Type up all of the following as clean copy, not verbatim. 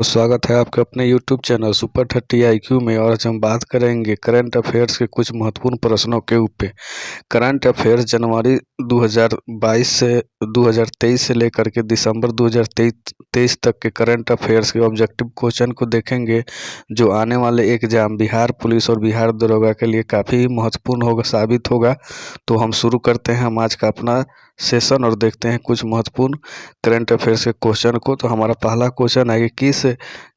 तो स्वागत है आपके अपने YouTube चैनल सुपर 30 IQ में। और आज हम बात करेंगे करंट अफेयर्स के कुछ महत्वपूर्ण प्रश्नों के ऊपर। करंट अफेयर्स जनवरी 2022 से 2023 से लेकर के दिसंबर 2023 तक के करंट अफेयर्स के ऑब्जेक्टिव क्वेश्चन को देखेंगे, जो आने वाले एग्जाम बिहार पुलिस और बिहार दरोगा के लिए काफ़ी महत्वपूर्ण होगा, साबित होगा। तो हम शुरू करते हैं हम आज का अपना सेशन और देखते हैं कुछ महत्वपूर्ण करंट अफेयर्स के क्वेश्चन को। तो हमारा पहला क्वेश्चन है कि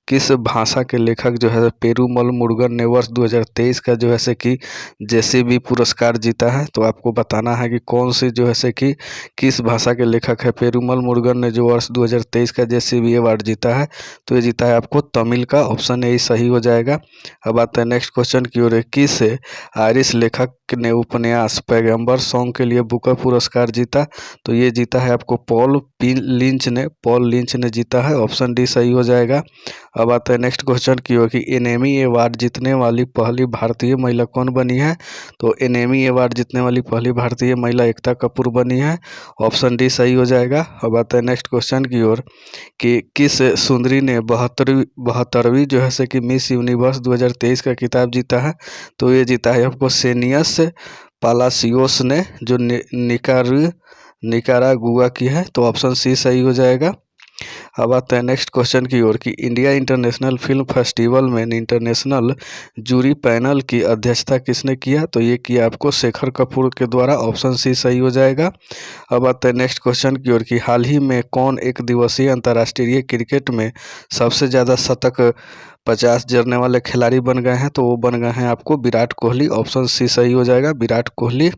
किस भाषा के लेखक जो है पेरूमल मुरुगन ने वर्ष 2023 का जो है से कि जेसीबी पुरस्कार जीता है। तो आपको बताना है कि कौन सी जो है से कि किस भाषा के लेखक है पेरूमल मुरुगन ने जो वर्ष 2023 का जेसीबी अवार्ड जीता है। तो ये जीता है आपको तमिल का, ऑप्शन ए सही हो जाएगा। अब आता है नेक्स्ट क्वेश्चन की ओर। किस आयरिश लेखक ने उपन्यास पैगंबर सॉन्ग के लिए बुकर पुरस्कार जीता। तो ये जीता है आपको पॉल लिंच ने जीता है, ऑप्शन डी सही हो जाएगा। अब आता है नेक्स्ट क्वेश्चन की ओर कि एनेमी अवार्ड जीतने वाली पहली भारतीय महिला कौन बनी है। तो एनेमी अवार्ड जीतने वाली पहली भारतीय महिला एकता कपूर बनी है, ऑप्शन डी सही हो जाएगा। अब आता है नेक्स्ट क्वेश्चन की ओर कि किस सुंदरी ने बहत्तरवीं जो है से कि मिस यूनिवर्स 2023 का खिताब जीता है। तो ये जीता है आपको सेनियस पालासियोस ने, जो निकारागुआ की है। तो ऑप्शन सी सही हो जाएगा। अब आते हैं नेक्स्ट क्वेश्चन की ओर कि इंडिया इंटरनेशनल फिल्म फेस्टिवल में इंटरनेशनल जूरी पैनल की अध्यक्षता किसने किया। तो ये किया आपको शेखर कपूर के द्वारा, ऑप्शन सी सही हो जाएगा। अब आते हैं नेक्स्ट क्वेश्चन की ओर कि हाल ही में कौन एक दिवसीय अंतर्राष्ट्रीय क्रिकेट में सबसे ज़्यादा शतक 50 जड़ने वाले खिलाड़ी बन गए हैं। तो वो बन गए हैं आपको विराट कोहली, ऑप्शन सी सही हो जाएगा, विराट कोहली।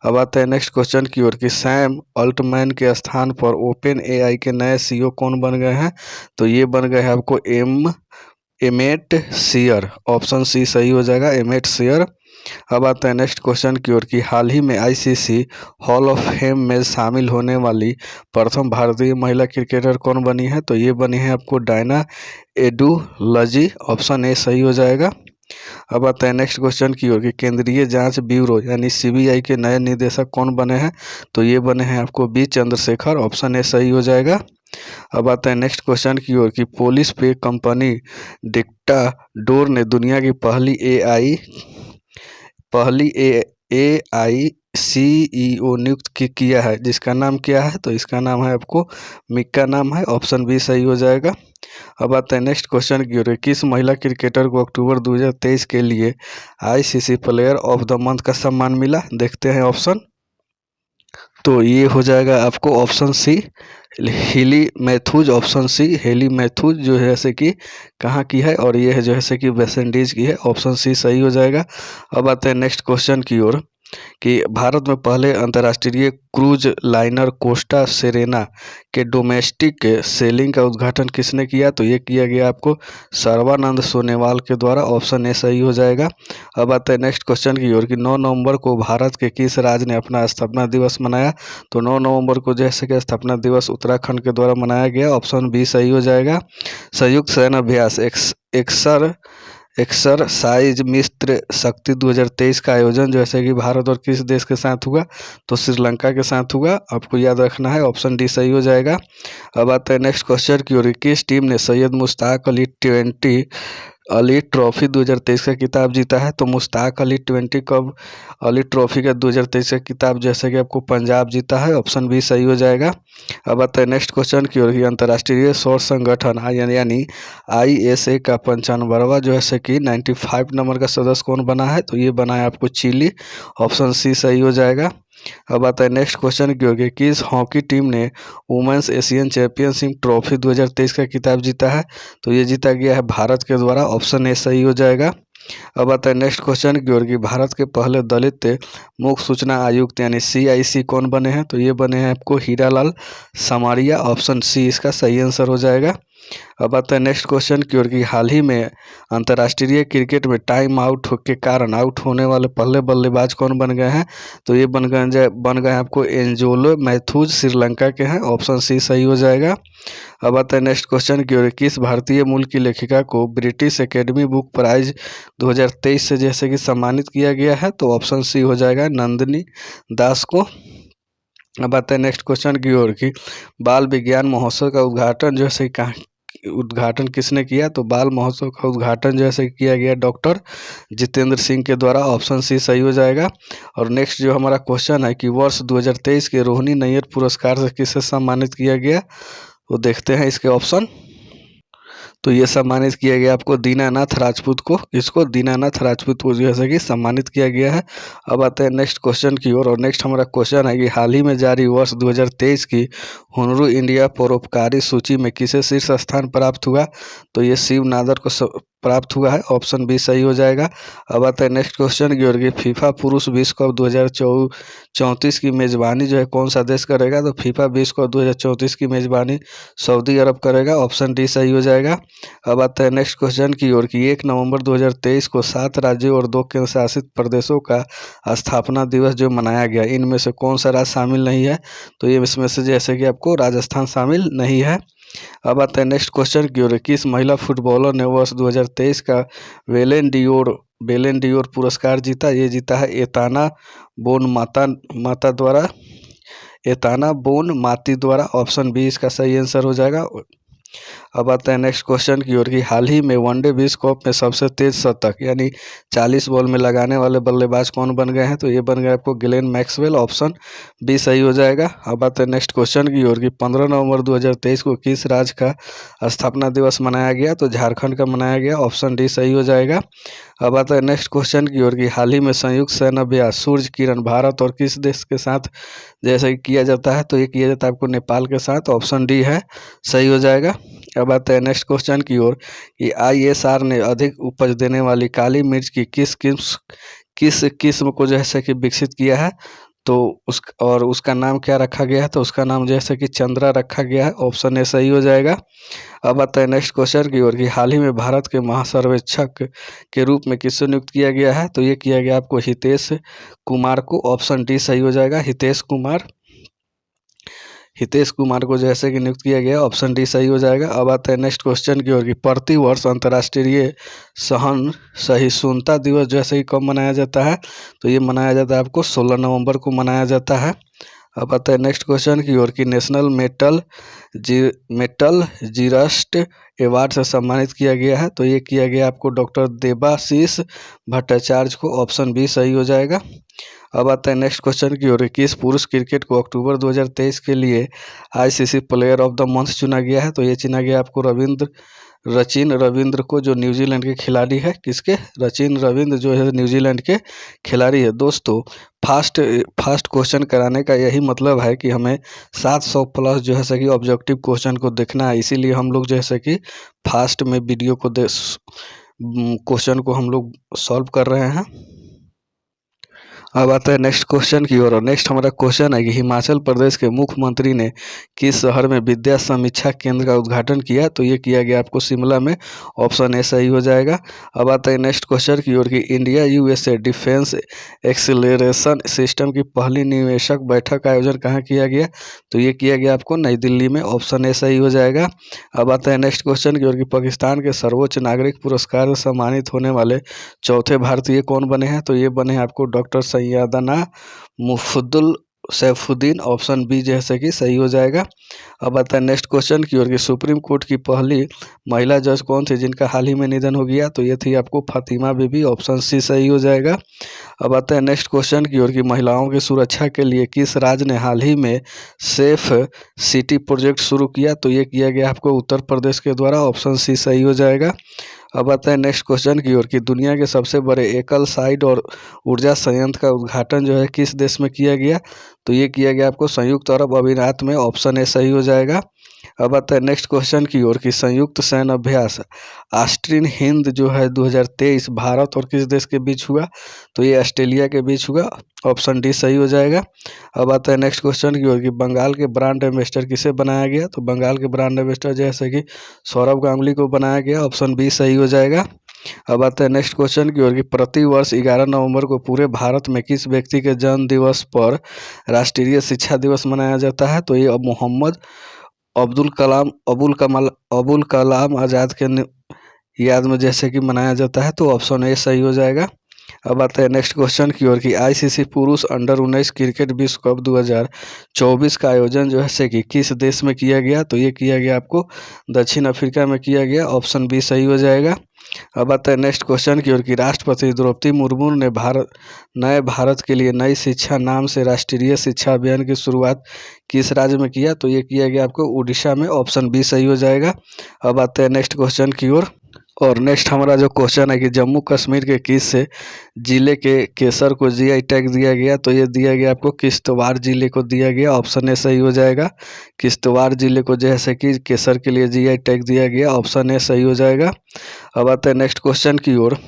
अब आते हैं नेक्स्ट क्वेश्चन की ओर कि सैम अल्टमैन के स्थान पर ओपन एआई के नए सीईओ कौन बन गए हैं। तो ये बन गए हैं आपको एमेट सियर, ऑप्शन सी सही हो जाएगा, एमेट सियर। अब आते हैं नेक्स्ट क्वेश्चन की ओर कि हाल ही में आईसीसी हॉल ऑफ फेम में शामिल होने वाली प्रथम भारतीय महिला क्रिकेटर कौन बनी है। तो ये बनी है आपको डायना एडुलजी, ऑप्शन ए सही हो जाएगा। अब आता है नेक्स्ट क्वेश्चन की ओर कि केंद्रीय जांच ब्यूरो यानी सीबीआई के नए निदेशक कौन बने हैं। तो ये बने हैं आपको बी चंद्रशेखर, ऑप्शन ए सही हो जाएगा। अब आता है नेक्स्ट क्वेश्चन की ओर कि पुलिस पे कंपनी डिक्टाडोर ने दुनिया की पहली ए आई सीईओ नियुक्त किया है, जिसका नाम क्या है। तो इसका नाम है आपको मिक्का नाम है, ऑप्शन बी सही हो जाएगा। अब आता है नेक्स्ट क्वेश्चन की ओर, किस महिला क्रिकेटर को अक्टूबर 2023 के लिए ICC player of the month का सम्मान मिला। देखते हैं ऑप्शन। तो ये हो जाएगा आपको option C Hayley Matthews, option C Hayley Matthews जो है जैसे कि कहाँ की है, और ये है जो है जैसे कि वेस्ट इंडीज की है, ऑप्शन सी सही हो जाएगा। अब आते हैं नेक्स्ट क्वेश्चन की ओर कि भारत में पहले अंतर्राष्ट्रीय क्रूज लाइनर कोस्टा सेरेना के डोमेस्टिक सेलिंग का उद्घाटन किसने किया। तो ये किया गया आपको सर्बानंद सोनेवाल के द्वारा, ऑप्शन ए सही हो जाएगा। अब आता है नेक्स्ट क्वेश्चन की ओर कि 9 नवंबर को भारत के किस राज्य ने अपना स्थापना दिवस मनाया। तो 9 नवंबर को जैसे कि स्थापना दिवस उत्तराखंड के द्वारा मनाया गया, ऑप्शन बी सही हो जाएगा। संयुक्त सैन्य अभ्यास एक्सरसाइज मित्र शक्ति 2023 का आयोजन जैसे कि भारत और किस देश के साथ हुआ। तो श्रीलंका के साथ हुआ, आपको याद रखना है, ऑप्शन डी सही हो जाएगा। अब आता है नेक्स्ट क्वेश्चन की ओर, किस टीम ने सैयद मुश्ताक अली ट्रॉफी 2023 का खिताब जीता है। तो मुश्ताक अली 20 कप अली ट्रॉफी का 2023 का खिताब जैसे कि आपको पंजाब जीता है, ऑप्शन बी सही हो जाएगा। अब आता है नेक्स्ट क्वेश्चन की ओर, अंतर्राष्ट्रीय सौर संगठन यानी आईएसए का 95वां जो है कि 95 नंबर का सदस्य कौन बना है। तो ये बना है आपको चिली, ऑप्शन सी सही हो जाएगा। अब आता है नेक्स्ट क्वेश्चन की होगी, किस हॉकी टीम ने वुमेन्स एशियन चैंपियनशिप ट्रॉफी 2023 का खिताब जीता है। तो ये जीता गया है भारत के द्वारा, ऑप्शन ए सही हो जाएगा। अब आता है नेक्स्ट क्वेश्चन की ओर कि भारत के पहले दलित मुख्य सूचना आयुक्त यानी सीआईसी कौन बने हैं। तो ये बने हैं आपको हीरालाल समारिया, ऑप्शन सी इसका सही आंसर हो जाएगा। अब आता है नेक्स्ट क्वेश्चन की ओर कि हाल ही में अंतर्राष्ट्रीय क्रिकेट में टाइम आउट के कारण आउट होने वाले पहले बल्लेबाज कौन बन गए हैं। तो ये बन गए आपको एंजोलो मैथ्यूज, श्रीलंका के हैं, ऑप्शन सी सही हो जाएगा। अब आता है नेक्स्ट क्वेश्चन की ओर, किस भारतीय मूल की लेखिका को ब्रिटिश एकेडमी बुक प्राइज 2023 से जैसे कि सम्मानित किया गया है। तो ऑप्शन सी हो जाएगा नंदिनी दास को। अब आता है नेक्स्ट क्वेश्चन की ओर कि बाल विज्ञान महोत्सव का उद्घाटन जो है उद्घाटन किसने किया? तो बाल महोत्सव का उद्घाटन जो है किया गया डॉक्टर जितेंद्र सिंह के द्वारा। ऑप्शन सी सही हो जाएगा। और नेक्स्ट जो हमारा क्वेश्चन है कि वर्ष 2023 के रोहिणी नैयर पुरस्कार से किसे सम्मानित किया गया? वो देखते हैं इसके ऑप्शन। तो ये सम्मानित किया गया आपको दीनानाथ राजपूत को। इसको दीनानाथ राजपूत को जैसे कि सम्मानित किया गया है। अब आते हैं नेक्स्ट क्वेश्चन की ओर। और नेक्स्ट हमारा क्वेश्चन है कि हाल ही में जारी वर्ष 2023 की हुनरू इंडिया परोपकारी सूची में किसे शीर्ष स्थान प्राप्त हुआ? तो ये शिव नादर को प्राप्त हुआ है। ऑप्शन बी सही हो जाएगा। अब आता है नेक्स्ट क्वेश्चन की ओर कि फीफा पुरुष विश्व कप 2034 की मेजबानी जो है कौन सा देश करेगा? तो फीफा विश्व कप 2034 की मेजबानी सऊदी अरब करेगा। ऑप्शन डी सही हो जाएगा। अब आता है नेक्स्ट क्वेश्चन की ओर कि 1 नवंबर 2023 को 7 राज्यों और 2 केंद्र शासित प्रदेशों का स्थापना दिवस जो मनाया गया, इनमें से कौन सा राज्य शामिल नहीं है? तो ये इसमें से जैसे कि आपको राजस्थान शामिल नहीं है। अब आता है नेक्स्ट क्वेश्चन की ओर। किस महिला फुटबॉलर ने वर्ष 2023 का बेलेन डियोर पुरस्कार जीता? ये जीता है एताना बोन माती द्वारा। ऑप्शन बी इसका सही आंसर हो जाएगा। अब आता है नेक्स्ट क्वेश्चन की ओर कि हाल ही में वनडे विश्व कप में सबसे तेज शतक यानी 40 बॉल में लगाने वाले बल्लेबाज कौन बन गए हैं? तो ये बन गए आपको ग्लेन मैक्सवेल। ऑप्शन बी सही हो जाएगा। अब आता है नेक्स्ट क्वेश्चन की ओर कि 15 नवंबर 2023 को किस राज्य का स्थापना दिवस मनाया गया? तो झारखंड का मनाया गया। ऑप्शन डी सही हो जाएगा। अब आता है नेक्स्ट क्वेश्चन की ओर कि हाल ही में संयुक्त सैन्य अभ्यास सूर्य किरण भारत और किस देश के साथ जैसे कि किया जाता है? तो ये किया जाता है आपको नेपाल के साथ। ऑप्शन डी है सही हो जाएगा। अब आता है नेक्स्ट क्वेश्चन की ओर कि ISR ने अधिक उपज देने वाली काली मिर्च की किस किस्म को जैसे कि विकसित किया है? तो उसका नाम क्या रखा गया है? तो उसका नाम जैसे कि चंद्रा रखा गया है। ऑप्शन ए सही हो जाएगा। अब आता है नेक्स्ट क्वेश्चन की ओर कि हाल ही में भारत के महासर्वेक्षक के रूप में किससे नियुक्त किया गया है? तो ये किया गया आपको हितेश कुमार को। ऑप्शन डी सही हो जाएगा। हितेश कुमार को जैसे कि नियुक्त किया गया। ऑप्शन डी सही हो जाएगा। अब आता है नेक्स्ट क्वेश्चन की ओर कि प्रति वर्ष अंतर्राष्ट्रीय सहिष्णुता दिवस जैसे कि कब मनाया जाता है? तो ये मनाया जाता है आपको 16 नवंबर को मनाया जाता है। अब आता है नेक्स्ट क्वेश्चन की ओर कि नेशनल मेटल जीरस्ट अवार्ड से सम्मानित किया गया है। तो ये किया गया आपको डॉक्टर देबाशीष भट्टाचार्य को। ऑप्शन बी सही हो जाएगा। अब आता है नेक्स्ट क्वेश्चन की ओर। किस पुरुष क्रिकेट को अक्टूबर 2023 के लिए ICC player of the month चुना गया है? तो ये चुना गया आपको रचिन रविंद्र को, जो न्यूजीलैंड के खिलाड़ी है। किसके? रचिन रविंद्र जो है न्यूजीलैंड के खिलाड़ी है। दोस्तों फास्ट क्वेश्चन कराने का यही मतलब है कि हमें 700 प्लस जो है कि ऑब्जेक्टिव क्वेश्चन को देखना है। इसीलिए हम लोग जैसे कि फास्ट में वीडियो को क्वेश्चन को हम लोग सॉल्व कर रहे हैं। अब आता है नेक्स्ट क्वेश्चन की ओर। नेक्स्ट हमारा क्वेश्चन है कि हिमाचल प्रदेश के मुख्यमंत्री ने किस शहर में विद्या समीक्षा केंद्र का उद्घाटन किया? तो ये किया गया आपको शिमला में। ऑप्शन ए सही हो जाएगा। अब आता है नेक्स्ट क्वेश्चन की ओर कि India USA defence acceleration system की पहली निवेशक बैठक का आयोजन कहाँ किया गया? तो ये किया गया आपको नई दिल्ली में। ऑप्शन ए सही हो जाएगा। अब आता है नेक्स्ट क्वेश्चन की ओर कि पाकिस्तान के सर्वोच्च नागरिक पुरस्कार से सम्मानित होने वाले चौथे भारतीय कौन बने हैं? तो ये बने हैं आपको doctor Syedna Mufaddal Saifuddin. Option B जैसे कि सही हो जाएगा। अब आता है नेक्स्ट क्वेश्चन की ओर कि सुप्रीम कोर्ट की पहली महिला जज कौन थी जिनका हाल ही में निधन हो गया? तो ये थी आपको फातिमा बीबी। ऑप्शन सी सही हो जाएगा। अब आता है नेक्स्ट क्वेश्चन की ओर कि महिलाओं की सुरक्षा के लिए किस राज्य ने हाल ही में सेफ सिटी प्रोजेक्ट शुरू किया? तो ये किया गया आपको उत्तर प्रदेश के द्वारा। ऑप्शन सी सही हो जाएगा। अब आता है नेक्स्ट क्वेश्चन की ओर कि दुनिया के सबसे बड़े एकल साइड और ऊर्जा संयंत्र का उद्घाटन जो है किस देश में किया गया? तो ये किया गया आपको संयुक्त अरब अमीरात में। ऑप्शन ए सही हो जाएगा। अब आता है नेक्स्ट क्वेश्चन की ओर कि संयुक्त सैन्य अभ्यास ऑस्ट्रिन हिंद जो है 2023 भारत और किस देश के बीच हुआ? तो ये ऑस्ट्रेलिया के बीच हुआ। ऑप्शन डी सही हो जाएगा। अब आता है नेक्स्ट क्वेश्चन की ओर कि बंगाल के ब्रांड एम्बेसडर किसे बनाया गया? तो बंगाल के ब्रांड एम्बेसडर जैसे कि सौरभ गांगुली को बनाया गया। ऑप्शन बी सही हो जाएगा। अब आता है नेक्स्ट क्वेश्चन की ओर कि प्रति वर्ष 11 नवंबर को पूरे भारत में किस व्यक्ति के जन्म दिवस पर राष्ट्रीय शिक्षा दिवस मनाया जाता है? तो ये मोहम्मद अबुल कलाम आज़ाद के याद में जैसे कि मनाया जाता है। तो ऑप्शन ए सही हो जाएगा। अब आते हैं नेक्स्ट क्वेश्चन की ओर कि आईसीसी पुरुष अंडर 19 क्रिकेट विश्व कप 2024 का आयोजन जो है से कि किस देश में किया गया, तो ये किया गया आपको दक्षिण अफ्रीका में किया गया। ऑप्शन बी सही हो जाएगा। अब आता है नेक्स्ट क्वेश्चन की ओर कि राष्ट्रपति द्रौपदी मुर्मू ने नए भारत के लिए नई शिक्षा नाम से राष्ट्रीय शिक्षा अभियान की शुरुआत किस राज्य में किया, तो ये किया गया आपको उड़ीसा में। ऑप्शन बी सही हो जाएगा। अब आते हैं नेक्स्ट क्वेश्चन की ओर, और नेक्स्ट हमारा जो क्वेश्चन है कि जम्मू कश्मीर के किस जिले के केसर को जीआई टैग दिया गया, तो ये दिया गया आपको किश्तवाड़ जिले को दिया गया। ऑप्शन ए सही हो जाएगा। किश्तवाड़ जिले को जैसे कि केसर के लिए जीआई टैग दिया गया। ऑप्शन ए सही हो जाएगा। अब आते हैं नेक्स्ट क्वेश्चन की ओर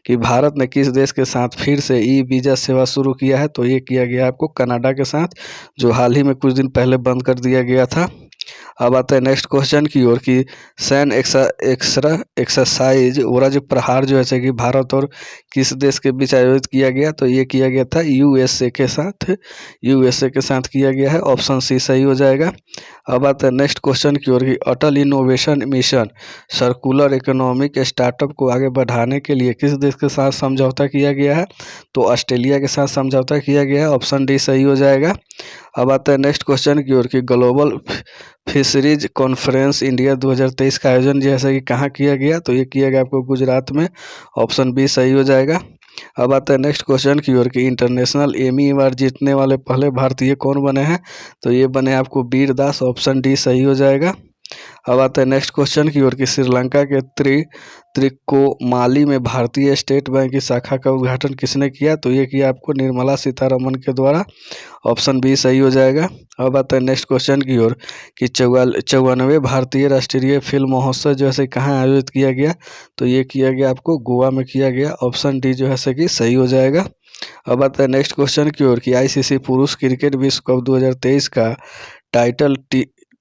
कि भारत ने किस देश के साथ फिर से ई वीज़ा सेवा शुरू किया है, तो ये किया गया आपको कनाडा के साथ, जो हाल ही में कुछ दिन पहले बंद कर दिया गया था। अब आता है नेक्स्ट क्वेश्चन की ओर कि सैन्य एक्सरसाइज वज्र प्रहार जो है कि भारत और किस देश के बीच आयोजित किया गया, तो ये किया गया था यूएसए के साथ किया गया है। ऑप्शन सी सही हो जाएगा। अब आता है नेक्स्ट क्वेश्चन की ओर कि Atal innovation mission circular economic startup को आगे बढ़ाने के लिए किस देश के साथ समझौता किया गया है, तो ऑस्ट्रेलिया के साथ समझौता किया गया है। ऑप्शन डी सही हो जाएगा। अब आता है नेक्स्ट क्वेश्चन की ओर कि ग्लोबल फिशरीज कॉन्फ्रेंस इंडिया 2023 का आयोजन जैसा कि कहाँ किया गया, तो ये किया गया आपको गुजरात में। ऑप्शन बी सही हो जाएगा। अब आता है नेक्स्ट क्वेश्चन की ओर कि इंटरनेशनल एमी अवार्ड जीतने वाले पहले भारतीय कौन बने हैं, तो ये बने आपको वीर दास। ऑप्शन डी सही हो जाएगा। अब आता है नेक्स्ट क्वेश्चन की ओर कि श्रीलंका के त्रिकोमाली में भारतीय स्टेट बैंक की शाखा का उद्घाटन किसने किया, तो ये किया आपको निर्मला सीतारमन के द्वारा। ऑप्शन बी सही हो जाएगा। अब आता है नेक्स्ट क्वेश्चन की ओर कि 54वें भारतीय राष्ट्रीय फिल्म महोत्सव जो है कहाँ आयोजित किया गया, तो ये किया गया आपको गोवा में किया गया। ऑप्शन डी जो है कि सही हो जाएगा। अब आता है नेक्स्ट क्वेश्चन की ओर कि आईसीसी पुरुष क्रिकेट विश्व कप 2023 का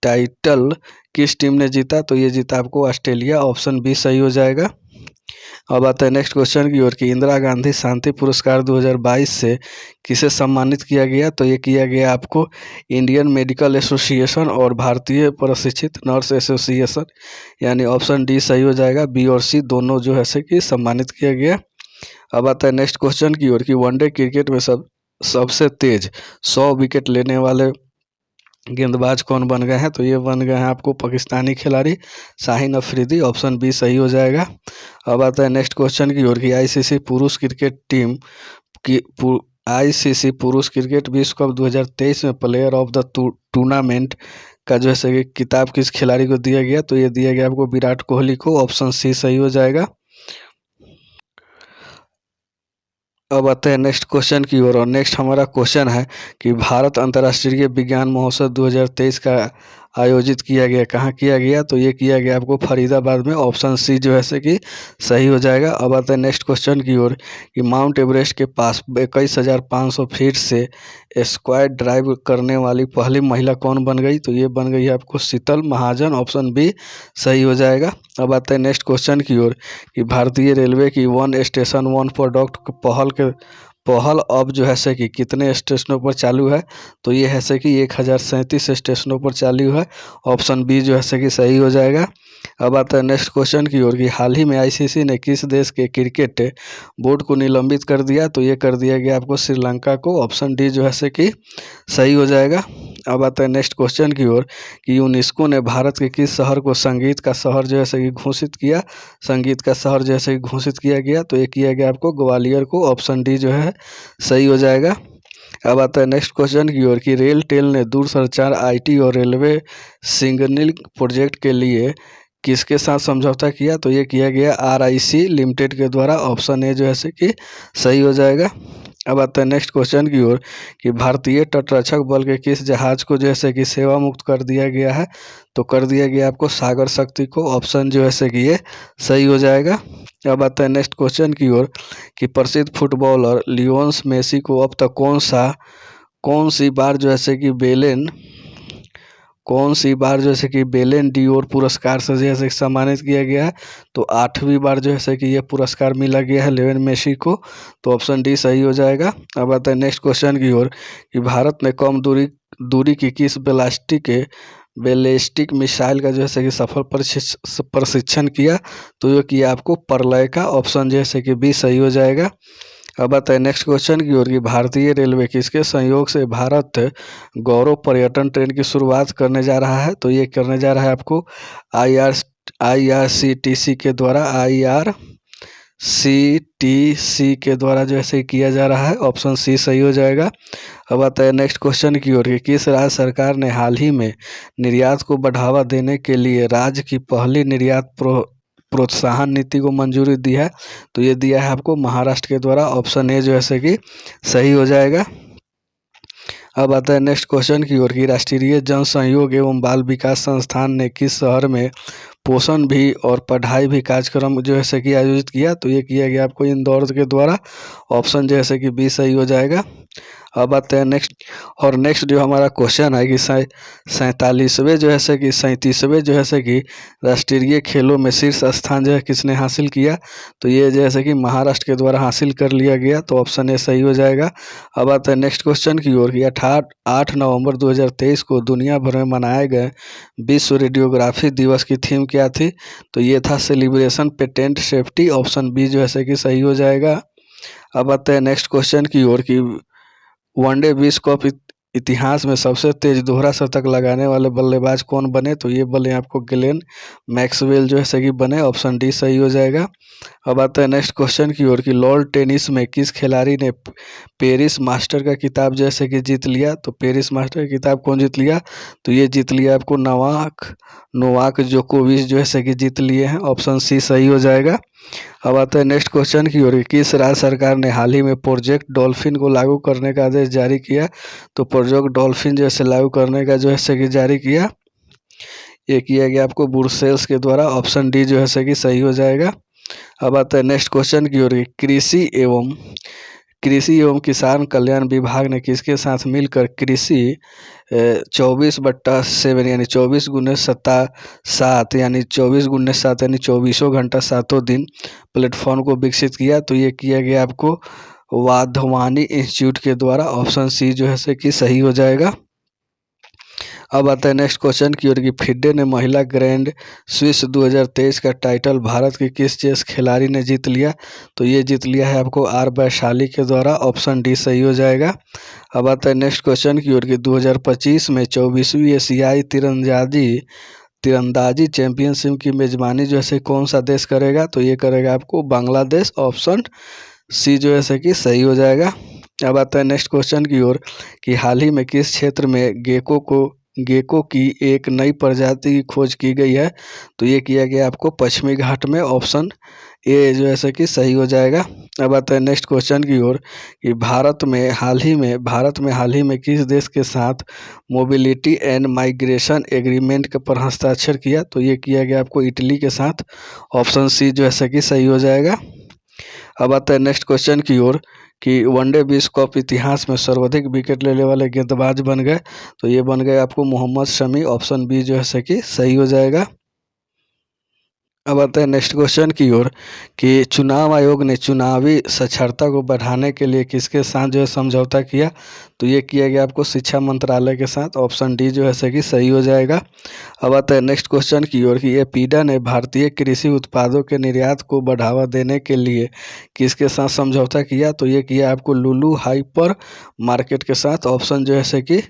टाइटल किस टीम ने जीता, तो ये जीता आपको ऑस्ट्रेलिया। ऑप्शन बी सही हो जाएगा। अब आता है नेक्स्ट क्वेश्चन की ओर कि इंदिरा गांधी शांति पुरस्कार 2022 से किसे सम्मानित किया गया, तो ये किया गया आपको इंडियन मेडिकल एसोसिएशन और भारतीय प्रशिक्षित नर्स एसोसिएशन, यानी ऑप्शन डी सही हो जाएगा। बी और सी दोनों जो है से कि सम्मानित किया गया। अब आता है नेक्स्ट क्वेश्चन की ओर कि वनडे क्रिकेट में सबसे तेज 100 विकेट लेने वाले गेंदबाज कौन बन गए हैं, तो ये बन गए हैं आपको पाकिस्तानी खिलाड़ी शाहीन अफरीदी। ऑप्शन बी सही हो जाएगा। अब आता है नेक्स्ट क्वेश्चन की ओर कि आईसीसी पुरुष क्रिकेट विश्व कप 2023 में प्लेयर ऑफ द टूर्नामेंट का जो है कि किताब किस खिलाड़ी को दिया गया, तो ये दिया गया आपको विराट कोहली को। ऑप्शन सी सही हो जाएगा। अब आते हैं नेक्स्ट क्वेश्चन की ओर, और नेक्स्ट हमारा क्वेश्चन है कि भारत अंतर्राष्ट्रीय विज्ञान महोत्सव 2023 का आयोजित किया गया कहाँ किया गया, तो ये किया गया आपको फरीदाबाद में। ऑप्शन सी जो है कि सही हो जाएगा। अब आता है नेक्स्ट क्वेश्चन की ओर कि माउंट एवरेस्ट के पास 21,500 फीट से स्क्वायर ड्राइव करने वाली पहली महिला कौन बन गई, तो ये बन गई है आपको शीतल महाजन। ऑप्शन बी सही हो जाएगा। अब आता है नेक्स्ट क्वेश्चन की ओर कि भारतीय रेलवे की वन स्टेशन वन प्रोडक्ट पहल अब जो है से कि कितने स्टेशनों पर चालू है, तो ये है से कि 1037 स्टेशनों पर चालू है। ऑप्शन बी जो है से कि सही हो जाएगा। अब आता है नेक्स्ट क्वेश्चन की ओर कि हाल ही में आईसीसी ने किस देश के क्रिकेट बोर्ड को निलंबित कर दिया, तो ये कर दिया गया आपको श्रीलंका को। ऑप्शन डी जो है से कि सही हो जाएगा। अब आता है नेक्स्ट क्वेश्चन की ओर कि यूनेस्को ने भारत के किस शहर को संगीत का शहर जो है कि घोषित किया, संगीत का शहर जैसे कि घोषित किया गया, तो ये किया गया आपको ग्वालियर को। ऑप्शन डी जो है सही हो जाएगा। अब आता है नेक्स्ट क्वेश्चन की ओर कि रेल टेल ने दूरसंचार आईटी और रेलवे सिग्नलिंग प्रोजेक्ट के लिए किसके साथ समझौता किया, तो ये किया गया आरआईसी लिमिटेड के द्वारा। ऑप्शन ए जो है कि सही हो जाएगा। अब आता है नेक्स्ट क्वेश्चन की ओर कि भारतीय तटरक्षक बल के किस जहाज को जैसे कि सेवा मुक्त कर दिया गया है, तो कर दिया गया आपको सागर शक्ति को। ऑप्शन जो है कि ये सही हो जाएगा। अब आता है नेक्स्ट क्वेश्चन की ओर कि प्रसिद्ध फुटबॉलर लियोनेल मेसी को अब तक कौन सी बार जो है कि बेलन डियोर पुरस्कार से जैसे सम्मानित किया गया है, तो 8वीं बार जो है कि ये पुरस्कार मिला गया है लियोनेल मेसी को। तो ऑप्शन डी सही हो जाएगा। अब आता है नेक्स्ट क्वेश्चन की ओर कि भारत ने कम दूरी की किस बैलिस्टिक मिसाइल का जो है कि सफल प्रशिक्षण किया, तो ये किया आपको प्रलय का। ऑप्शन जैसे कि बी सही हो जाएगा। अब आता है नेक्स्ट क्वेश्चन की ओर कि भारतीय रेलवे किसके संयोग से भारत गौरव पर्यटन ट्रेन की शुरुआत करने जा रहा है? तो ये करने जा रहा है आपको IRCTC के द्वारा, IRCTC के द्वारा जो ऐसे किया जा रहा है। ऑप्शन सी सही हो जाएगा। अब आता है नेक्स्ट क्वेश्चन की ओर कि किस राज्य सरकार ने हाल ही में निर्यात को बढ़ावा देने के लिए राज्य की पहली निर्यात प्रोत्साहन नीति को मंजूरी दी है? तो ये दिया है आपको महाराष्ट्र के द्वारा। ऑप्शन ए जो है कि सही हो जाएगा। अब आता है नेक्स्ट क्वेश्चन की ओर कि राष्ट्रीय जन सहयोग एवं बाल विकास संस्थान ने किस शहर में पोषण भी और पढ़ाई भी कार्यक्रम जो है कि आयोजित किया? तो ये किया गया आपको इंदौर के द्वारा। ऑप्शन जो है कि बी सही हो जाएगा। अब आते हैं नेक्स्ट जो हमारा क्वेश्चन है कि 47वें जो है कि 37वें जो है कि राष्ट्रीय खेलों में शीर्ष स्थान जो है किसने हासिल किया? तो ये जैसे कि महाराष्ट्र के द्वारा हासिल कर लिया गया। तो ऑप्शन ए सही हो जाएगा। अब आते हैं नेक्स्ट क्वेश्चन की ओर कि 8 नवंबर 2023 को दुनिया भर में मनाए गए विश्व रेडियोग्राफी दिवस की थीम क्या थी? तो ये था celebration patent safety. Option B जो है कि सही हो जाएगा। अब आते हैं नेक्स्ट क्वेश्चन की ओर कि वनडे विश्व कप इतिहास में सबसे तेज दोहरा शतक लगाने वाले बल्लेबाज कौन बने? तो ये बने आपको ग्लेन मैक्सवेल जो है सही बने। ऑप्शन डी सही हो जाएगा। अब आता है नेक्स्ट क्वेश्चन की ओर कि लॉन टेनिस में किस खिलाड़ी ने पेरिस मास्टर का खिताब जैसे कि जीत लिया? तो पेरिस मास्टर का खिताब कौन जीत लिया? तो ये जीत लिया आपको नोवाक जोकोविच जो है कि जीत लिए हैं। ऑप्शन सी सही हो जाएगा। अब आता है नेक्स्ट क्वेश्चन की ओर, किस राज्य सरकार ने हाल ही में प्रोजेक्ट डॉल्फिन को लागू करने का आदेश जारी किया? तो प्रोजेक्ट डॉल्फिन जैसे लागू करने का जो है कि जारी किया, ये किया गया आपको ब्रुसेल्स के द्वारा। ऑप्शन डी जो है कि सही हो जाएगा। अब आता है नेक्स्ट क्वेश्चन की ओर, कृषि एवं किसान कल्याण विभाग ने किसके साथ मिलकर कृषि 24/7 यानी 24x7 यानी 24x7 यानी 24 घंटा 7 दिन प्लेटफॉर्म को विकसित किया? तो ये किया गया आपको वाधवानी इंस्टीट्यूट के द्वारा। ऑप्शन सी जो है कि सही हो जाएगा। अब आता है नेक्स्ट क्वेश्चन की ओर कि फिडे ने महिला ग्रैंड स्विस 2023 का टाइटल भारत की किस चेस खिलाड़ी ने जीत लिया? तो ये जीत लिया है आपको आर वैशाली के द्वारा। ऑप्शन डी सही हो जाएगा। अब आता है नेक्स्ट क्वेश्चन की ओर कि 2025 में 24वीं एशियाई तीरंदाजी चैंपियनशिप की मेजबानी जो है कौन सा देश करेगा? तो ये करेगा आपको बांग्लादेश। ऑप्शन सी जो है कि सही हो जाएगा। अब आता है नेक्स्ट क्वेश्चन की ओर कि हाल ही में किस क्षेत्र में गेको की एक नई प्रजाति की खोज की गई है? तो ये किया गया आपको पश्चिमी घाट में। ऑप्शन ए जो है कि सही हो जाएगा। अब आता है नेक्स्ट क्वेश्चन की ओर कि भारत में हाल ही में किस देश के साथ मोबिलिटी एंड माइग्रेशन एग्रीमेंट के पर हस्ताक्षर किया? तो ये किया गया आपको इटली के साथ। ऑप्शन सी जो है कि सही हो जाएगा। अब आता है नेक्स्ट क्वेश्चन की ओर कि वनडे विश्व कप इतिहास में सर्वाधिक विकेट लेने वाले गेंदबाज बन गए? तो ये बन गए आपको मोहम्मद शमी। ऑप्शन बी जो है कि सही हो जाएगा। अब आता है नेक्स्ट क्वेश्चन की ओर कि चुनाव आयोग ने चुनावी साक्षरता को बढ़ाने के लिए किसके साथ जो है समझौता किया? तो ये किया गया आपको शिक्षा मंत्रालय के साथ। ऑप्शन डी जो है कि सही हो जाएगा। अब आता है नेक्स्ट क्वेश्चन की ओर कि एपीडा ने भारतीय कृषि उत्पादों के निर्यात को बढ़ावा देने के लिए किसके साथ समझौता किया? तो ये किया आपको लुलु हाइपर मार्केट के साथ। ऑप्शन जो है कि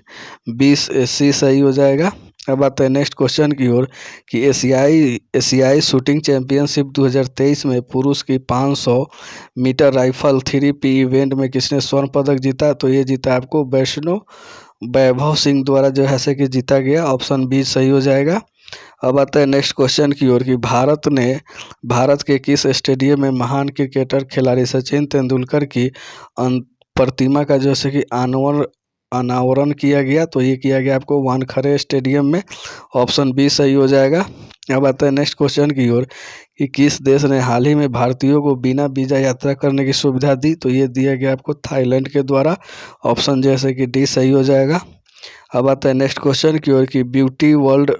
बी सी सही हो जाएगा। अब आता है नेक्स्ट क्वेश्चन की ओर कि एशियाई शूटिंग चैंपियनशिप 2023 में पुरुष की 500 मीटर राइफल 3P इवेंट में किसने स्वर्ण पदक जीता? तो ये जीता आपको वैभव सिंह द्वारा जो है कि जीता गया। ऑप्शन बी सही हो जाएगा। अब आता है नेक्स्ट क्वेश्चन की ओर कि भारत के किस स्टेडियम में महान क्रिकेटर खिलाड़ी सचिन तेंदुलकर की प्रतिमा का जैसे कि अनावरण किया गया? तो ये किया गया आपको वानखड़े स्टेडियम में। ऑप्शन बी सही हो जाएगा। अब आता है नेक्स्ट क्वेश्चन की ओर कि किस देश ने हाल ही में भारतीयों को बिना वीजा यात्रा करने की सुविधा दी? तो ये दिया गया आपको थाईलैंड के द्वारा। ऑप्शन जैसे कि डी सही हो जाएगा। अब आता है नेक्स्ट क्वेश्चन की ओर कि ब्यूटी वर्ल्ड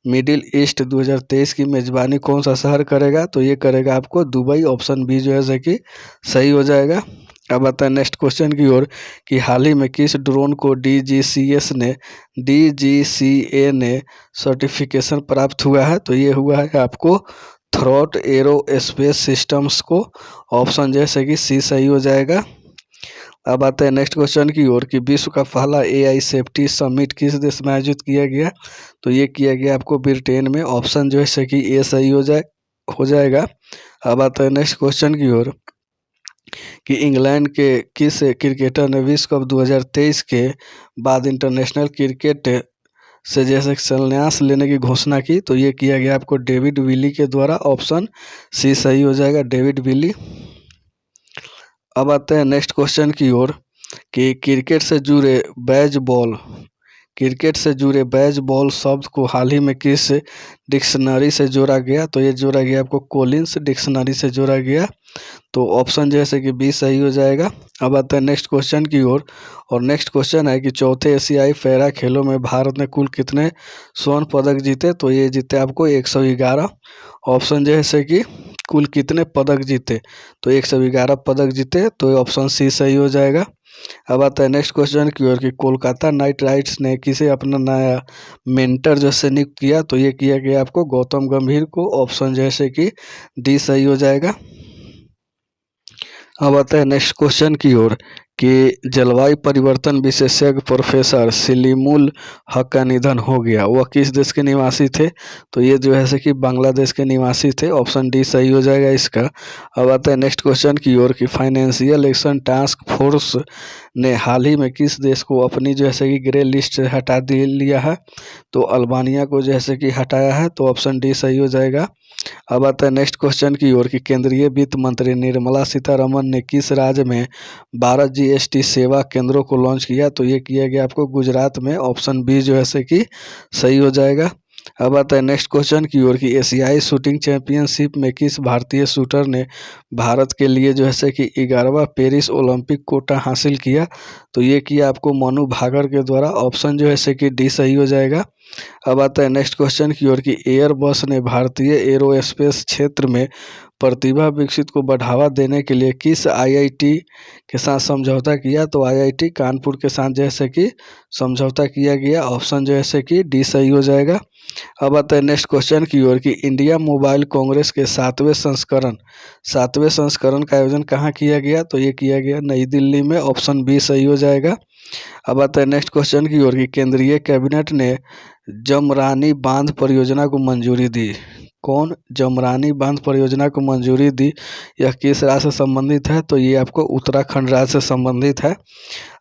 मिडिल ईस्ट 2023 की मेजबानी कौन सा शहर करेगा? तो ये करेगा आपको दुबई। ऑप्शन बी जो है कि सही हो जाएगा। अब आता है नेक्स्ट क्वेश्चन की ओर कि हाल ही में किस ड्रोन को DGCA ने सर्टिफिकेशन प्राप्त हुआ है? तो ये हुआ है आपको थ्रॉट एरोस्पेस सिस्टम्स को, ऑप्शन जैसे कि सी सही हो जाएगा। अब आते हैं नेक्स्ट क्वेश्चन की ओर कि विश्व का पहला एआई सेफ्टी समिट किस देश में आयोजित किया गया, तो ये किया गया आपको ब्रिटेन में, ऑप्शन जो है कि ए सही हो जाएगा। अब आता है नेक्स्ट क्वेश्चन की ओर कि इंग्लैंड के किस क्रिकेटर ने विश्व कप 2023 के बाद इंटरनेशनल क्रिकेट से जैसे संन्यास लेने की घोषणा की, तो ये किया गया आपको डेविड विली के द्वारा, ऑप्शन सी सही हो जाएगा, डेविड विली। अब आते हैं नेक्स्ट क्वेश्चन की ओर कि क्रिकेट से जुड़े बैज बॉल शब्द को हाल ही में किस डिक्शनरी से जोड़ा गया, तो ये जोड़ा गया आपको कोलिंस डिक्शनरी से जोड़ा गया, तो ऑप्शन जैसे कि बी सही हो जाएगा। अब आता है नेक्स्ट क्वेश्चन की ओर और नेक्स्ट क्वेश्चन है कि चौथे एशियाई पैरा खेलों में भारत ने कुल कितने स्वर्ण पदक जीते, तो ये जीते आपको 111, ऑप्शन जैसे कि कुल कितने पदक जीते, तो 111 पदक जीते, तो ऑप्शन सी सही हो जाएगा। अब आता है नेक्स्ट क्वेश्चन की ओर कि कोलकाता नाइट राइडर्स ने किसे अपना नया मेंटर जैसे नियुक्त किया, तो ये किया गया आपको गौतम गंभीर को, ऑप्शन जैसे कि डी सही हो जाएगा। अब आता है नेक्स्ट क्वेश्चन की ओर कि जलवायु परिवर्तन विशेषज्ञ प्रोफेसर सलीमुल हक का निधन हो गया, वह किस देश के निवासी थे, तो ये जो है कि बांग्लादेश के निवासी थे, ऑप्शन डी सही हो जाएगा इसका। अब आता है नेक्स्ट क्वेश्चन की ओर कि फाइनेंशियल एक्शन टास्क फोर्स ने हाल ही में किस देश को अपनी जैसे कि ग्रे लिस्ट से हटा लिया है, तो अल्बानिया को जैसे कि हटाया है, तो ऑप्शन डी सही हो जाएगा। अब आता है नेक्स्ट क्वेश्चन की ओर कि केंद्रीय वित्त मंत्री निर्मला सीतारमन ने किस राज्य में 12 जीएसटी सेवा केंद्रों को लॉन्च किया, तो ये किया गया आपको गुजरात में, ऑप्शन बी जो है कि सही हो जाएगा। अब आता है नेक्स्ट क्वेश्चन की ओर कि एशियाई शूटिंग चैंपियनशिप में किस भारतीय शूटर ने भारत के लिए जो है कि 11वां पेरिस ओलंपिक कोटा हासिल किया, तो ये किया आपको मनु भाकर के द्वारा, ऑप्शन जो है कि डी सही हो जाएगा। अब आता है नेक्स्ट क्वेश्चन की ओर कि एयरबस ने भारतीय एरोस्पेस क्षेत्र में प्रतिभा विकसित को बढ़ावा देने के लिए किस आईआईटी के साथ समझौता किया, तो आईआईटी कानपुर के साथ जैसे कि समझौता किया गया, ऑप्शन जैसे कि डी सही हो जाएगा। अब आता है नेक्स्ट क्वेश्चन की ओर कि इंडिया मोबाइल कांग्रेस के 7वें संस्करण का आयोजन कहाँ किया गया, तो ये किया गया नई दिल्ली में, ऑप्शन बी सही हो जाएगा। अब आता है नेक्स्ट क्वेश्चन की ओर कि केंद्रीय कैबिनेट ने जमरानी बांध परियोजना को मंजूरी दी, कौन जमरानी बांध परियोजना को मंजूरी दी, यह किस राज्य से संबंधित है, तो ये आपको उत्तराखंड राज्य से संबंधित है।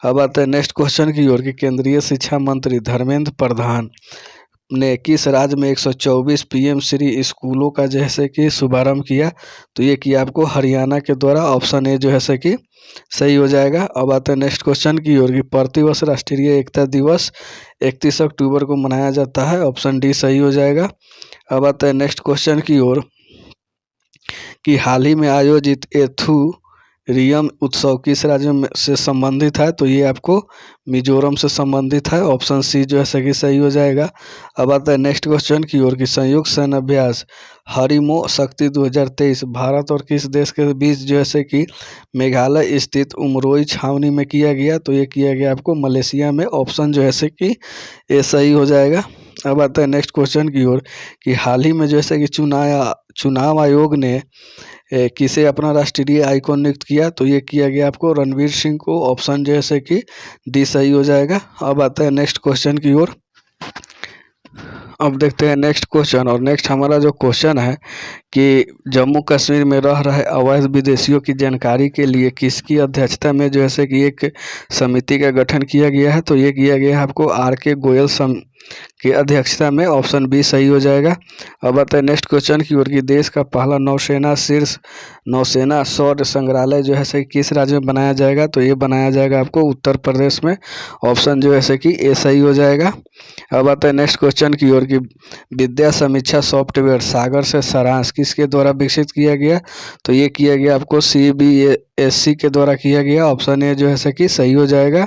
अब आता है नेक्स्ट क्वेश्चन की ओर कि केंद्रीय शिक्षा मंत्री धर्मेंद्र प्रधान ने किस राज्य में 124 पीएम श्री स्कूलों का जैसे कि शुभारंभ किया, तो ये किया आपको हरियाणा के द्वारा, ऑप्शन ए जो है कि सही हो जाएगा। अब आता है नेक्स्ट क्वेश्चन की ओर कि प्रतिवर्ष राष्ट्रीय एकता दिवस 31 अक्टूबर को मनाया जाता है, ऑप्शन डी सही हो जाएगा। अब आता है नेक्स्ट क्वेश्चन की ओर कि हाल ही में आयोजित एथुरियम उत्सव किस राज्य में से संबंधित है, तो ये आपको मिजोरम से संबंधित है, ऑप्शन सी जो है कि सही हो जाएगा। अब आता है नेक्स्ट क्वेश्चन की ओर कि संयुक्त सैन्य अभ्यास हरिमो शक्ति 2023 भारत और किस देश के बीच जो है कि मेघालय स्थित उमरोई छावनी में किया गया, तो ये किया गया आपको मलेशिया में, ऑप्शन जो है कि ये सही हो जाएगा। अब आता है नेक्स्ट क्वेश्चन की ओर कि हाल ही में जैसे कि चुनाव आयोग ने किसे अपना राष्ट्रीय आइकॉन नियुक्त किया, तो ये किया गया आपको रणवीर सिंह को, ऑप्शन जैसे कि डी सही हो जाएगा। अब आता है नेक्स्ट क्वेश्चन की ओर। अब देखते हैं नेक्स्ट क्वेश्चन और नेक्स्ट हमारा जो क्वेश्चन है कि जम्मू कश्मीर में रह रहे अवैध विदेशियों की जानकारी के लिए किसकी अध्यक्षता में जो है कि एक समिति का गठन किया गया है, तो ये किया गया है आपको आर.के. गोयल की अध्यक्षता में, ऑप्शन बी सही हो जाएगा। अब आता है नेक्स्ट क्वेश्चन की ओर कि देश का पहला नौसेना शौर्य संग्रहालय जो है किस राज्य में बनाया जाएगा, तो ये बनाया जाएगा आपको उत्तर प्रदेश में, ऑप्शन जो है कि ए सही हो जाएगा। अब आता है नेक्स्ट क्वेश्चन की ओर कि विद्या समीक्षा सॉफ्टवेयर सागर से सारांश किसके द्वारा विकसित किया गया, तो ये किया गया आपको CBSE के द्वारा किया गया, ऑप्शन ए जो है कि सही हो जाएगा।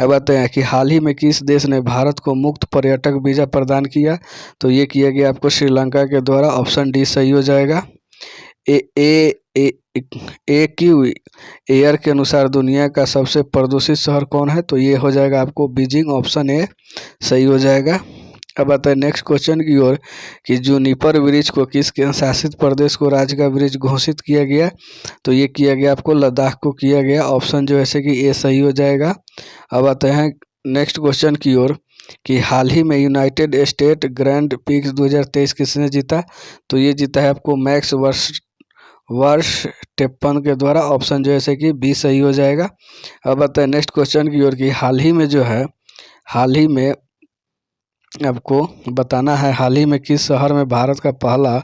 अब आते हैं कि हाल ही में किस देश ने भारत को मुक्त पर्यटक वीज़ा प्रदान किया, तो ये किया गया आपको श्रीलंका के द्वारा, ऑप्शन डी सही हो जाएगा। AQ एयर के अनुसार दुनिया का सबसे प्रदूषित शहर कौन है, तो ये हो जाएगा आपको बीजिंग, ऑप्शन ए सही हो जाएगा। अब आता है नेक्स्ट क्वेश्चन की ओर कि जूनिपर वृक्ष को किस केंद्र शासित प्रदेश को राज्य का वृक्ष घोषित किया गया, तो ये किया गया आपको लद्दाख को किया गया। ऑप्शन जो है कि ए सही हो जाएगा। अब आते हैं नेक्स्ट क्वेश्चन की ओर कि हाल ही में यूनाइटेड स्टेट ग्रैंड प्रिक्स 2023 किसने जीता, तो ये जीता है आपको मैक्स वर्स्टेपन के द्वारा। ऑप्शन जो है कि बी सही हो जाएगा। अब आता है नेक्स्ट क्वेश्चन की ओर कि हाल ही में आपको बताना है हाल ही में किस शहर में भारत का पहला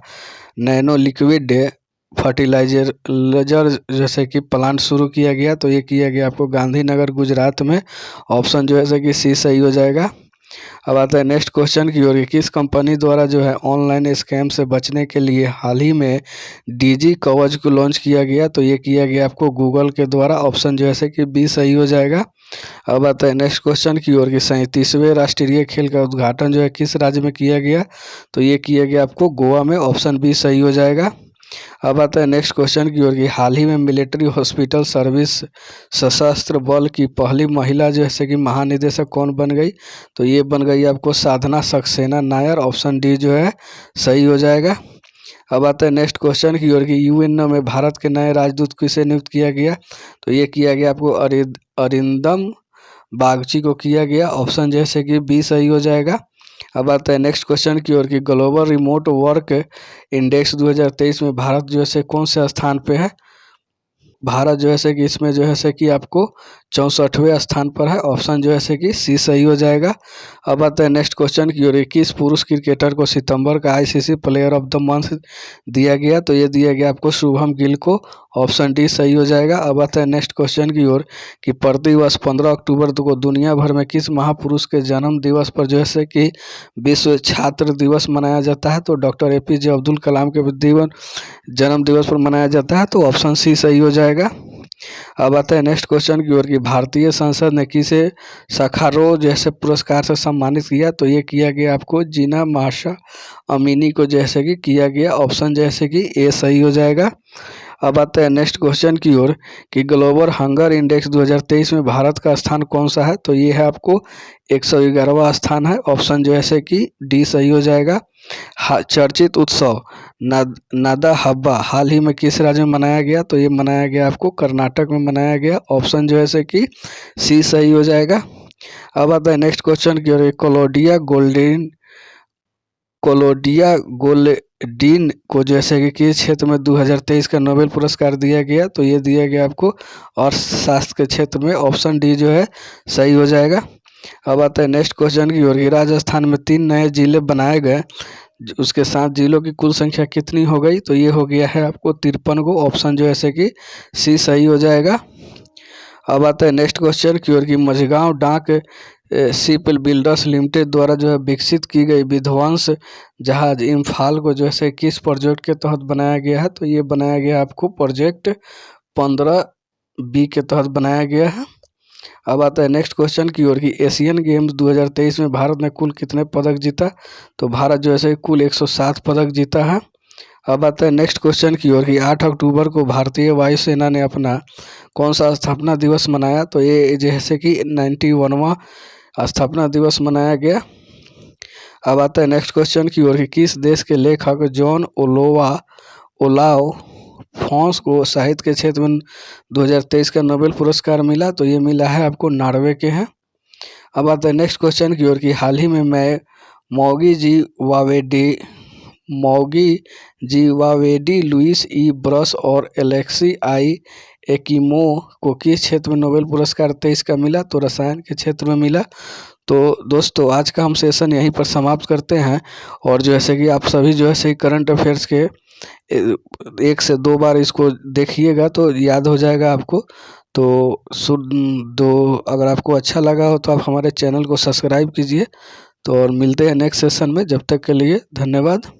नैनो लिक्विड फर्टिलाइजर जैसे कि प्लांट शुरू किया गया, तो ये किया गया आपको गांधीनगर गुजरात में। ऑप्शन जो है कि सी सही हो जाएगा। अब आता है नेक्स्ट क्वेश्चन की ओर, किस कंपनी द्वारा जो है ऑनलाइन स्कैम से बचने के लिए हाल ही में डीजी कवच को लॉन्च किया गया, तो ये किया गया आपको गूगल के द्वारा। ऑप्शन जो है कि बी सही हो जाएगा। अब आता है नेक्स्ट क्वेश्चन की ओर कि 37वें राष्ट्रीय खेल का उद्घाटन जो है किस राज्य में किया गया, तो ये किया गया आपको गोवा में। ऑप्शन बी सही हो जाएगा। अब आता है नेक्स्ट क्वेश्चन की ओर कि हाल ही में मिलिट्री हॉस्पिटल सर्विस सशस्त्र बल की पहली महिला जैसे कि महानिदेशक कौन बन गई, तो ये बन गई आपको साधना सक्सेना नायर। ऑप्शन डी जो है सही हो जाएगा। अब आता है नेक्स्ट क्वेश्चन की ओर कि यूएन में भारत के नए राजदूत किसे नियुक्त किया गया, तो ये किया गया आपको अरिंदम बागची को किया गया। ऑप्शन जैसे कि बी सही हो जाएगा। अब आता है नेक्स्ट क्वेश्चन की ओर कि ग्लोबल रिमोट वर्क इंडेक्स 2023 में भारत जो है कौन से स्थान पे है, भारत जो है कि इसमें जो है कि आपको 64वें स्थान पर है। ऑप्शन जो है कि सी सही हो जाएगा। अब आता है नेक्स्ट क्वेश्चन की ओर, 21 पुरुष क्रिकेटर को सितंबर का ICC player of the month दिया गया, तो ये दिया गया आपको शुभम गिल को। ऑप्शन डी सही हो जाएगा। अब आता है नेक्स्ट क्वेश्चन की ओर कि प्रतिवर्ष 15 अक्टूबर को दुनिया भर में किस महापुरुष के जन्म दिवस पर जो है कि विश्व छात्र दिवस मनाया जाता है, तो डॉक्टर एपीजे अब्दुल कलाम के जन्म दिवस पर मनाया जाता है। तो ऑप्शन सी सही हो जाएगा। अब आता है नेक्स्ट क्वेश्चन की ओर कि भारतीय संसद ने किसे सखारो जैसे पुरस्कार से सम्मानित किया, तो ये किया गया आपको जीना माशा अमीनी को जैसे कि किया गया। ऑप्शन जैसे कि ए सही हो जाएगा। अब आता है नेक्स्ट क्वेश्चन की ओर कि ग्लोबल हंगर इंडेक्स 2023 में भारत का स्थान कौन सा है, तो ये है आपको 111वां स्थान है। ऑप्शन जो है कि डी सही हो जाएगा। चर्चित उत्सव नादा हब्बा हाल ही में किस राज्य में मनाया गया, तो ये मनाया गया आपको कर्नाटक में मनाया गया। ऑप्शन जो है कि सी सही हो जाएगा। अब आता है नेक्स्ट क्वेश्चन की ओर, कोलोडिया गोल्डीन को जैसे कि किस क्षेत्र में 2023 का नोबेल पुरस्कार दिया गया, तो ये दिया गया आपको अर्थशास्त्र के क्षेत्र में। ऑप्शन डी जो है सही हो जाएगा। अब आता है नेक्स्ट क्वेश्चन की ओर, राजस्थान में 3 नए जिले बनाए गए, उसके साथ जिलों की कुल संख्या कितनी हो गई, तो ये हो गया है आपको 53 को। ऑप्शन जो है कि सी सही हो जाएगा। अब आता है नेक्स्ट क्वेश्चन की ओर कि मझगांव डाक शिप बिल्डर्स लिमिटेड द्वारा जो है विकसित की गई विध्वंस जहाज इम्फाल को जो है किस प्रोजेक्ट के तहत बनाया गया है, तो ये बनाया गया आपको प्रोजेक्ट 15B के तहत बनाया गया है। अब आता है नेक्स्ट क्वेश्चन की ओर कि एशियन गेम्स 2023 में भारत ने कुल कितने पदक जीता, तो भारत जो है कुल 107 पदक जीता है। अब आता है नेक्स्ट क्वेश्चन की ओर कि 8 अक्टूबर को भारतीय वायुसेना ने अपना कौन सा स्थापना दिवस मनाया, तो ये जैसे कि 91वां स्थापना दिवस मनाया गया। अब आता है नेक्स्ट क्वेश्चन की ओर कि किस देश के लेखक जॉन ओलाव फॉन्स को साहित्य के क्षेत्र में 2023 का नोबेल पुरस्कार मिला, तो ये मिला है आपको नॉर्वे के हैं। अब आता है नेक्स्ट क्वेश्चन की ओर कि हाल ही में मैं मौगी जी वावेडी लुइस ई ब्रस और एलेक्सी आई एकिमो को किस क्षेत्र में नोबेल पुरस्कार 23 का मिला, तो रसायन के क्षेत्र में मिला। तो दोस्तों आज का हम सेशन यहीं पर समाप्त करते हैं, और जैसे कि आप सभी जो है करंट अफेयर्स के 1 से 2 बार इसको देखिएगा तो याद हो जाएगा आपको। तो अगर आपको अच्छा लगा हो तो आप हमारे चैनल को सब्सक्राइब कीजिए। तो और मिलते हैं नेक्स्ट सेशन में, जब तक के लिए धन्यवाद।